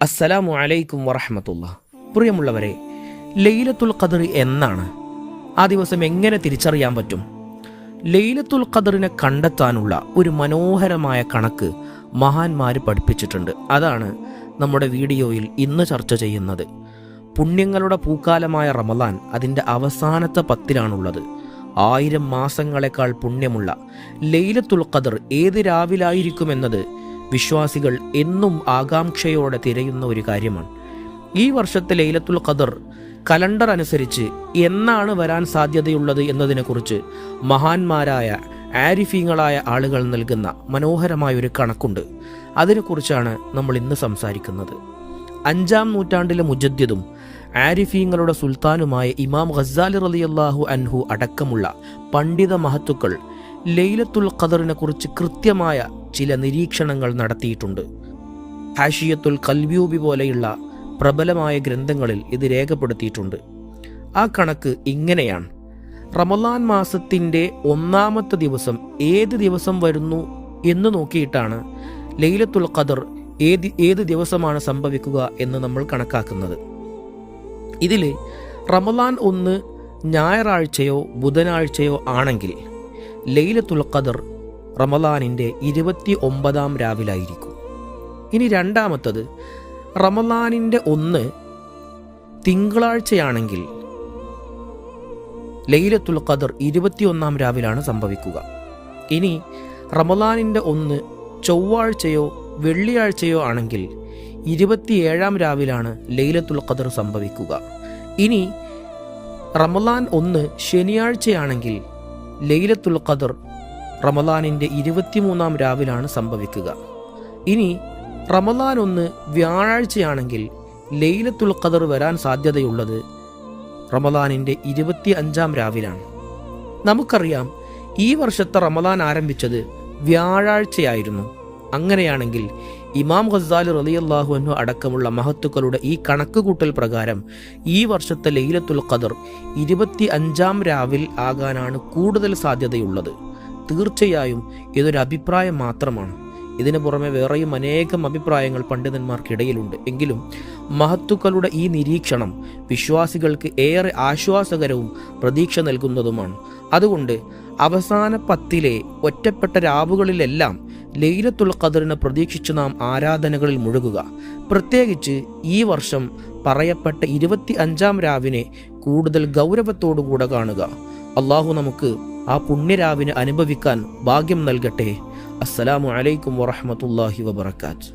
അസ്സലാമു അലൈക്കും വറഹ്മത്തുള്ളാഹി. പ്രിയമുള്ളവരെ, ലൈലത്തുൽ ഖദർ എന്നാണ്? ആ ദിവസം എങ്ങനെ തിരിച്ചറിയാൻ പറ്റും? ലൈലത്തുൽ ഖദറിനെ കണ്ടെത്താനുള്ള ഒരു മനോഹരമായ കണക്ക് മഹാന്മാർ പഠിപ്പിച്ചിട്ടുണ്ട്. അതാണ് നമ്മുടെ വീഡിയോയിൽ ഇന്ന് ചർച്ച ചെയ്യുന്നത്. പുണ്യങ്ങളുടെ പൂക്കാലമായ റമളാൻ അതിൻ്റെ അവസാനത്തെ 10-ലാണുള്ളത്. 1000 മാസങ്ങളെക്കാൾ പുണ്യമുള്ള ലൈലത്തുൽ ഖദർ ഏത് രാവിലായിരിക്കുമെന്നത് വിശ്വാസികൾ എന്നും ആകാംക്ഷയോടെ തിരയുന്ന ഒരു കാര്യമാണ്. ഈ വർഷത്തെ ലൈലത്തുൽ ഖദർ കലണ്ടർ അനുസരിച്ച് എന്നാണ് വരാൻ സാധ്യതയുള്ളത് എന്നതിനെക്കുറിച്ച് മഹാന്മാരായ ആരിഫീങ്ങളായ ആളുകൾ നൽകുന്ന മനോഹരമായൊരു കണക്കുണ്ട്. അതിനെക്കുറിച്ചാണ് നമ്മൾ ഇന്ന് സംസാരിക്കുന്നത്. 5-ാം നൂറ്റാണ്ടിലെ മുജദ്ദിദും ആരിഫീങ്ങളുടെ സുൽത്താനുമായ ഇമാം ഗസാലി റളിയല്ലാഹു അൻഹു അടക്കമുള്ള പണ്ഡിത മഹത്തുക്കൾ ലൈലത്തുൽ ഖദറിനെ കുറിച്ച് കൃത്യമായ ചില നിരീക്ഷണങ്ങൾ നടത്തിയിട്ടുണ്ട്. ഹാഷിയത്തുൽ കൽബ്യൂബി പോലെയുള്ള പ്രബലമായ ഗ്രന്ഥങ്ങളിൽ ഇത് രേഖപ്പെടുത്തിയിട്ടുണ്ട്. ആ കണക്ക് ഇങ്ങനെയാണ്: റമളാൻ മാസത്തിൻ്റെ 1-ാമത്തെ ദിവസം ഏത് ദിവസം വരുന്നു എന്ന് നോക്കിയിട്ടാണ് ലൈലത്തുൽ ഖദർ ഏത് ദിവസമാണ് സംഭവിക്കുക എന്ന് നമ്മൾ കണക്കാക്കുന്നത്. ഇതിൽ റമളാൻ 1 ഞായറാഴ്ചയോ ബുധനാഴ്ചയോ ആണെങ്കിൽ ലൈലത്തുൽ ഖദർ റമളാനിൻ്റെ 29-ാം രാവിലായിരിക്കും. ഇനി രണ്ടാമത്തത്, റമളാനിൻ്റെ 1 തിങ്കളാഴ്ചയാണെങ്കിൽ ലൈലത്തുൽ ഖദർ 21-ാം രാവിലാണ് സംഭവിക്കുക. ഇനി റമളാനിൻ്റെ 1 ചൊവ്വാഴ്ചയോ വെള്ളിയാഴ്ചയോ ആണെങ്കിൽ 27-ാം രാവിലാണ് ലൈലത്തുൽ ഖദർ സംഭവിക്കുക. ഇനി റമളാൻ 1 ശനിയാഴ്ചയാണെങ്കിൽ ലൈലത്തുൽ ഖദർ റമളാനിൻ്റെ 23-ാം രാവിലാണ് സംഭവിക്കുക. ഇനി റമളാൻ 1 വ്യാഴാഴ്ചയാണെങ്കിൽ ലൈലത്തുൽ ഖദർ വരാൻ സാധ്യതയുള്ളത് റമളാനിൻ്റെ 25-ാം രാവിലാണ്. നമുക്കറിയാം, ഈ വർഷത്തെ റമളാൻ ആരംഭിച്ചത് വ്യാഴാഴ്ചയായിരുന്നു. അങ്ങനെയാണെങ്കിൽ ഇമാം ഗസാലി റളിയല്ലാഹു അൻഹു അടക്കമുള്ള മഹത്തുക്കളുടെ ഈ കണക്ക് കൂട്ടൽ പ്രകാരം ഈ വർഷത്തെ ലൈലത്തുൽ ഖദർ 25-ാം രാവിൽ ആകാനാണ് കൂടുതൽ സാധ്യതയുള്ളത്. തീർച്ചയായും ഇതൊരു അഭിപ്രായം മാത്രമാണ്. ഇതിനു പുറമെ വേറെയും അനേകം അഭിപ്രായങ്ങൾ പണ്ഡിതന്മാർക്കിടയിലുണ്ട്. എങ്കിലും മഹത്തുക്കളുടെ ഈ നിരീക്ഷണം വിശ്വാസികൾക്ക് ഏറെ ആശ്വാസകരവും പ്രതീക്ഷ നൽകുന്നതുമാണ്. അതുകൊണ്ട് അവസാന 10-ലെ ഒറ്റപ്പെട്ട രാവുകളിലെല്ലാം ലൈലത്തുൽ ഖദറിനെ പ്രതീക്ഷിച്ച് നാം ആരാധനകളിൽ മുഴുകുക. പ്രത്യേകിച്ച് ഈ വർഷം പറയപ്പെട്ട 25-ാം രാവിനെ കൂടുതൽ ഗൗരവത്തോടുകൂടെ കാണുക. അള്ളാഹു നമുക്ക് ആ പുണ്യരാവിനെ അനുഭവിക്കാൻ ഭാഗ്യം നൽകട്ടെ. അസ്സലാമു അലൈക്കും വറഹ്മത്തുള്ളാഹി വബറകാതുഹു.